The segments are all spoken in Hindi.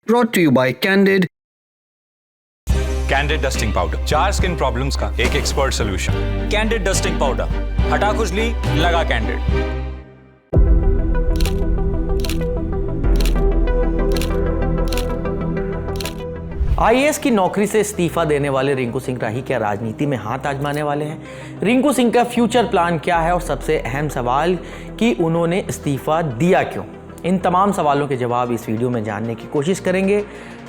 brought to you by Candid। Candid dusting powder, 4 skin problems का एक expert solution. Candid dusting powder, हटा खुजली, लगा कैंडिड। आईएएस की नौकरी से इस्तीफा देने वाले रिंकू सिंह राही क्या राजनीति में हाथ आजमाने वाले हैं? रिंकू सिंह का फ्यूचर प्लान क्या है और सबसे अहम सवाल कि उन्होंने इस्तीफा दिया क्यों? इन तमाम सवालों के जवाब इस वीडियो में जानने की कोशिश करेंगे।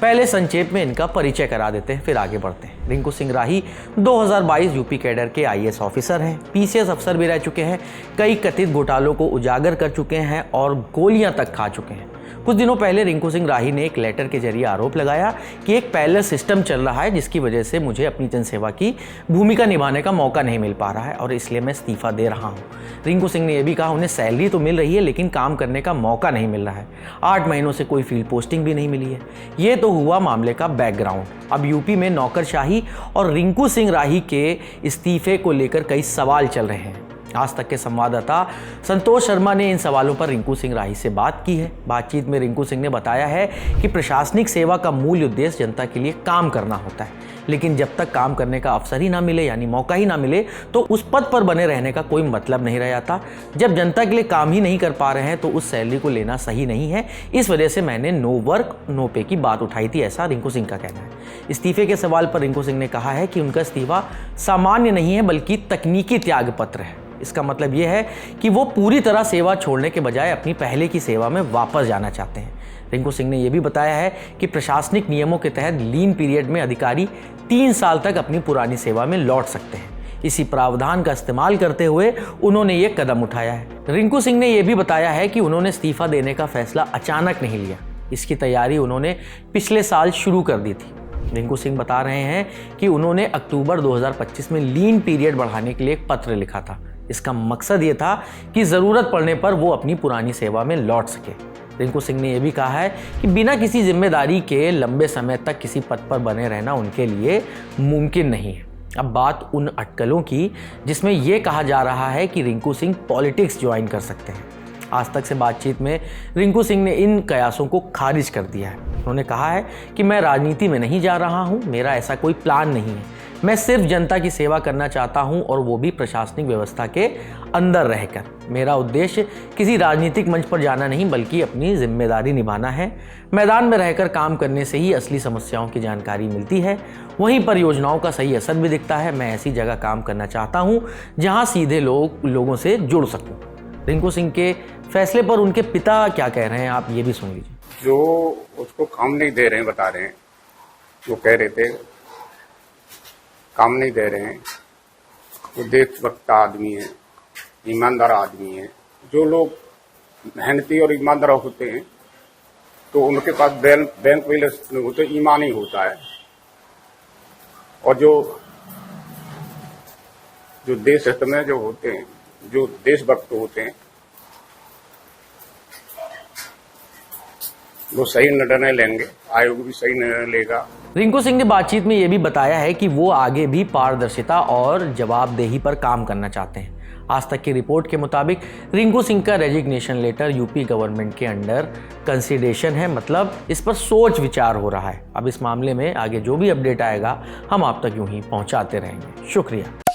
पहले संक्षेप में इनका परिचय करा देते हैं, फिर आगे बढ़ते हैं। रिंकू सिंह राही 2022 यूपी कैडर के आईएएस ऑफिसर हैं, पीसीएस अफसर भी रह चुके हैं, कई कथित घोटालों को उजागर कर चुके हैं और गोलियां तक खा चुके हैं। कुछ दिनों पहले रिंकू सिंह राही ने एक लेटर के जरिए आरोप लगाया कि एक पैरेलल सिस्टम चल रहा है जिसकी वजह से मुझे अपनी जनसेवा की भूमिका निभाने का मौका नहीं मिल पा रहा है और इसलिए मैं इस्तीफा दे रहा हूं। रिंकू सिंह ने यह भी कहा उन्हें सैलरी तो मिल रही है लेकिन काम करने का मौका नहीं मिल रहा है। 8 महीनों से कोई फील्ड पोस्टिंग भी नहीं मिली है। ये तो हुआ मामले का बैकग्राउंड। अब यूपी में नौकरशाही और रिंकू सिंह राही के इस्तीफे को लेकर कई सवाल चल रहे हैं। आज तक के संवाददाता संतोष शर्मा ने इन सवालों पर रिंकू सिंह राही से बात की है। बातचीत में रिंकू सिंह ने बताया है कि प्रशासनिक सेवा का मूल उद्देश्य जनता के लिए काम करना होता है, लेकिन जब तक काम करने का अवसर ही ना मिले यानी मौका ही ना मिले तो उस पद पर बने रहने का कोई मतलब नहीं रह जाता। जब जनता के लिए काम ही नहीं कर पा रहे हैं तो उस सैलरी को लेना सही नहीं है। इस वजह से मैंने नो वर्क नो पे की बात उठाई थी, ऐसा रिंकू सिंह का कहना है। इस्तीफे के सवाल पर रिंकू सिंह ने कहा है कि उनका इस्तीफा सामान्य नहीं है बल्कि तकनीकी त्याग पत्र है। इसका मतलब यह है कि वो पूरी तरह सेवा छोड़ने के बजाय अपनी पहले की सेवा में वापस जाना चाहते हैं। रिंकू सिंह ने यह भी बताया है कि प्रशासनिक नियमों के तहत लीन पीरियड में अधिकारी 3 साल तक अपनी पुरानी सेवा में लौट सकते हैं। इसी प्रावधान का इस्तेमाल करते हुए उन्होंने ये कदम उठाया है। रिंकू सिंह ने यह भी बताया है कि उन्होंने इस्तीफा देने का फैसला अचानक नहीं लिया, इसकी तैयारी उन्होंने पिछले साल शुरू कर दी थी। रिंकू सिंह बता रहे हैं कि उन्होंने अक्टूबर 2025 में लीन पीरियड बढ़ाने के लिए एक पत्र लिखा था। इसका मकसद ये था कि ज़रूरत पड़ने पर वो अपनी पुरानी सेवा में लौट सके। रिंकू सिंह ने यह भी कहा है कि बिना किसी जिम्मेदारी के लंबे समय तक किसी पद पर बने रहना उनके लिए मुमकिन नहीं है। अब बात उन अटकलों की जिसमें यह कहा जा रहा है कि रिंकू सिंह पॉलिटिक्स ज्वाइन कर सकते हैं। आज तक से बातचीत में रिंकू सिंह ने इन कयासों को खारिज कर दिया है। उन्होंने कहा है कि मैं राजनीति में नहीं जा रहा हूं, मेरा ऐसा कोई प्लान नहीं है। मैं सिर्फ जनता की सेवा करना चाहता हूं और वो भी प्रशासनिक व्यवस्था के अंदर रहकर। मेरा उद्देश्य किसी राजनीतिक मंच पर जाना नहीं बल्कि अपनी जिम्मेदारी निभाना है। मैदान में रहकर काम करने से ही असली समस्याओं की जानकारी मिलती है, वहीं पर योजनाओं का सही असर भी दिखता है। मैं ऐसी जगह काम करना चाहता हूं जहां सीधे लोगों से जुड़ सकूं। रिंकू सिंह के फैसले पर उनके पिता क्या कह रहे हैं, आप ये भी सुन लीजिए। जो उसको काम नहीं दे रहे हैं, बता रहे हैं, जो कह रहे थे काम नहीं दे रहे हैं, वो देशभक्त आदमी है, ईमानदार आदमी है। जो लोग मेहनती और ईमानदार होते हैं तो उनके पास बैंक बैलेंस नहीं होते, ईमान ही होता है। और जो देश हित में जो होते हैं, जो देशभक्त होते हैं, वो सही निर्णय लेंगे, आयोग भी सही निर्णय लेगा। रिंकू सिंह ने बातचीत में यह भी बताया है कि वो आगे भी पारदर्शिता और जवाबदेही पर काम करना चाहते हैं। आज तक की रिपोर्ट के मुताबिक रिंकू सिंह का रेजिग्नेशन लेटर यूपी गवर्नमेंट के अंडर कंसिडरेशन है, मतलब इस पर सोच विचार हो रहा है। अब इस मामले में आगे जो भी अपडेट आएगा हम आप तक यूं ही पहुंचाते रहेंगे। शुक्रिया।